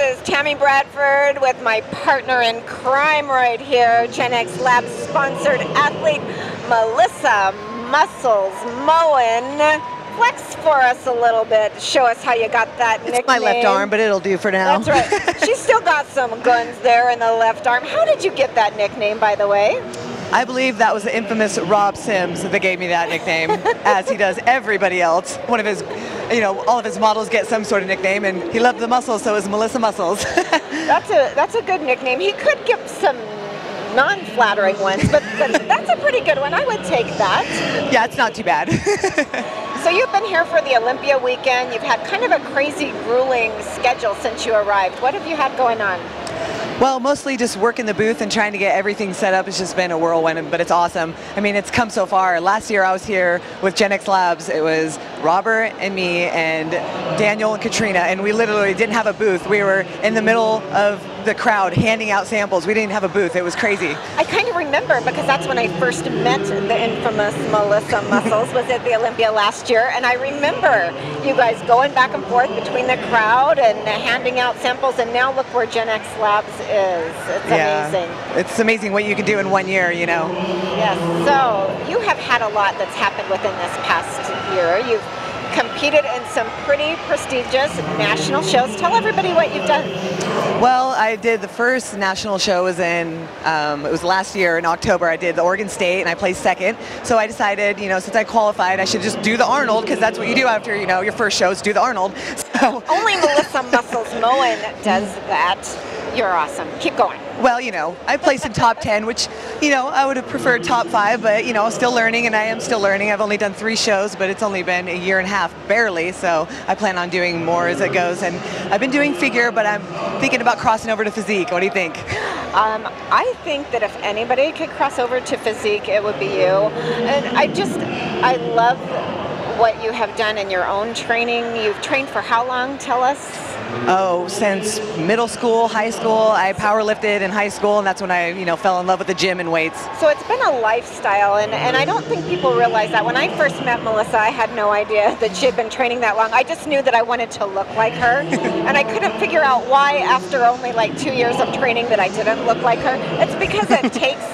is Tammi Bradford with my partner in crime right here, GenXLabs sponsored athlete Melissa Muscles Moen. Flex for us a little bit. Show us how you got that nickname. It's my left arm, but it'll do for now. That's right. She's still got some guns there in the left arm. How did you get that nickname, by the way? I believe that was the infamous Rob Sims that gave me that nickname, as he does everybody else. One of his, all of his models get some sort of nickname, and he loved the muscles, so it was Melissa Muscles. That's a good nickname. He could give some non-flattering ones, but that's a pretty good one. I would take that. Yeah, it's not too bad. So you've been here for the Olympia weekend. You've had kind of a crazy, grueling schedule since you arrived. What have you had going on? Well, mostly just working the booth and trying to get everything set up. It's just been a whirlwind, but it's awesome. I mean, it's come so far. Last year I was here with GenXLabs. It was Robert and me and Daniel and Katrina, and we literally didn't have a booth. We were in the middle of the crowd handing out samples. We didn't have a booth. It was crazy. I kind of remember because that's when I first met the infamous Melissa Muscles, was at the Olympia last year, and I remember you guys going back and forth between the crowd and handing out samples, and now look where GenXLabs is. It's amazing. It's amazing what you can do in 1 year, Yes, so you have had a lot that's happened within this past year. You've competed in some pretty prestigious national shows. Tell everybody what you've done. Well, I did the first national show was in, it was last year in October. I did the Oregon State and I placed second. So I decided, since I qualified, I should just do the Arnold, because that's what you do after, your first show is do the Arnold. So only Melissa Muscles Moen does that. You're awesome. Keep going. Well, I placed in top 10, which, I would have preferred top 5, but, still learning, and I am still learning. I've only done 3 shows, but it's only been a year and a half, barely, so I plan on doing more as it goes. And I've been doing figure, but I'm thinking about crossing over to physique. What do you think? I think that if anybody could cross over to physique, it would be you. And I love what you have done in your own training. You've trained for how long? Tell us. Oh, since middle school, high school. I power lifted in high school, and that's when I, fell in love with the gym and weights. So it's been a lifestyle, and I don't think people realize that. When I first met Melissa, I had no idea that she had been training that long. I just knew that I wanted to look like her, and I couldn't figure out why after only like 2 years of training that I didn't look like her. It's because it takes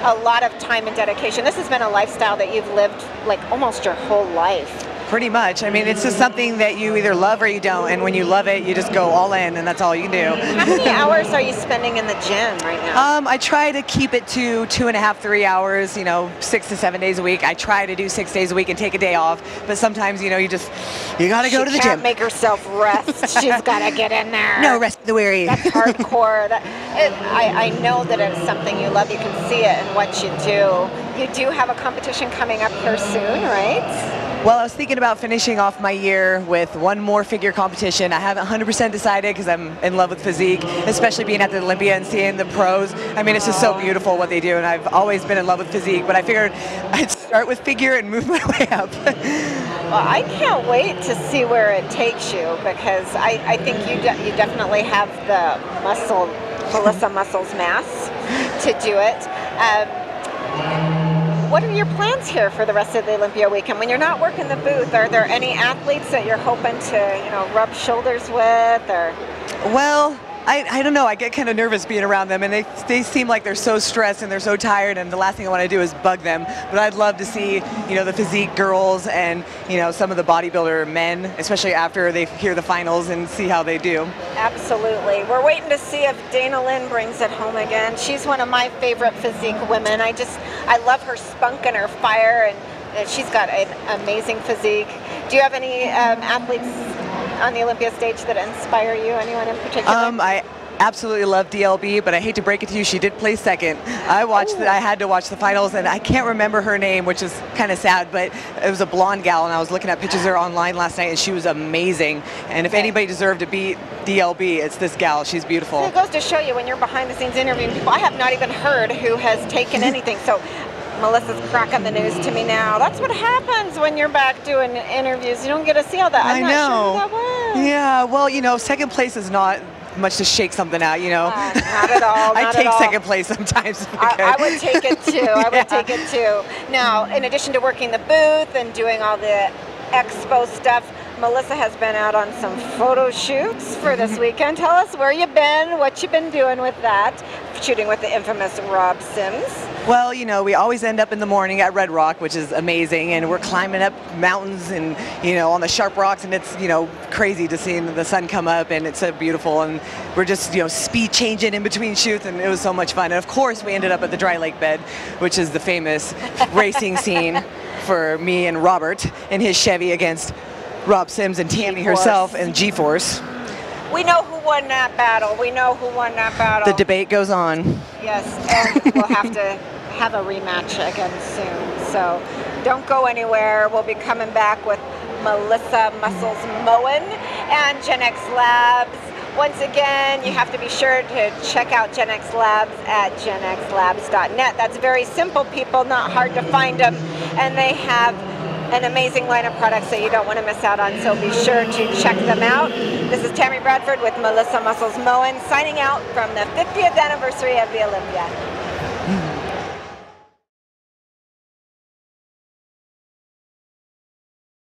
a lot of time and dedication. This has been a lifestyle that you've lived like almost your whole life. Pretty much. I mean, it's just something that you either love or you don't, and when you love it, you just go all in, and that's all you can do. How many hours are you spending in the gym right now? I try to keep it to 2.5, 3 hours, 6 to 7 days a week. I try to do 6 days a week and take a day off, but sometimes, you got to go to the gym. She can't make herself rest. She's got to get in there. No rest the weary. That's hardcore. I know that it's something you love. You can see it in what you do. You do have a competition coming up here soon, right? Well, I was thinking about finishing off my year with one more figure competition. I haven't 100% decided because I'm in love with physique, especially being at the Olympia and seeing the pros. I mean, it's just so beautiful what they do, and I've always been in love with physique, but I figured I'd start with figure and move my way up. Well, I can't wait to see where it takes you, because I think you definitely have the Melissa Muscles mass to do it. What are your plans here for the rest of the Olympia weekend? When you're not working the booth, are there any athletes that you're hoping to, rub shoulders with, or? Well, I don't know. I get kind of nervous being around them, and they seem like they're so stressed and they're so tired, and the last thing I want to do is bug them. But I'd love to see, the physique girls and, some of the bodybuilder men, especially after they hear the finals, and see how they do. Absolutely. We're waiting to see if Linn brings it home again. She's one of my favorite physique women. I love her spunk and her fire, and she's got an amazing physique. Do you have any athletes on the Olympia stage that inspire you? Anyone in particular? I absolutely love DLB, but I hate to break it to you, she did play second. I had to watch the finals, and I can't remember her name, which is kind of sad, but it was a blonde gal, and I was looking at pictures of her online last night, and she was amazing. And if anybody deserved to beat DLB, it's this gal. She's beautiful. So it goes to show you, when you're behind the scenes interviewing people, I have not even heard who has taken anything. So Melissa's cracking the news to me now. That's what happens when you're back doing interviews. You don't get to see all that. I'm not sure who that was. Yeah, well, second place is not much to shake something out, Not at all. I take second place sometimes. I would take it too. I would take it too. Now, in addition to working the booth and doing all the expo stuff, Melissa has been out on some photo shoots for this weekend. Tell us where you've been, what you've been doing with that, shooting with the infamous Rob Sims. Well, you know, we always end up in the morning at Red Rock, which is amazing, and we're climbing up mountains and, you know, on the sharp rocks, and it's, you know, crazy to see the sun come up, and it's so beautiful, and we're just, you know, speed changing in between shoots, and it was so much fun. And of course, we ended up at the dry lake bed, which is the famous racing scene for me and Robert in his Chevy against Rob Sims and Tammi herself and G-Force. We know who won that battle. We know who won that battle. The debate goes on. Yes, and we'll have to have a rematch again soon. So don't go anywhere. We'll be coming back with Melissa Muscles Moen and GenXLabs. Once again, you have to be sure to check out GenXLabs at genxlabs.net. That's very simple, people, not hard to find them. And they have an amazing line of products that you don't want to miss out on, so be sure to check them out. This is Tammi Bradford with Melissa Muscles Moen signing out from the 50th anniversary of the Olympia.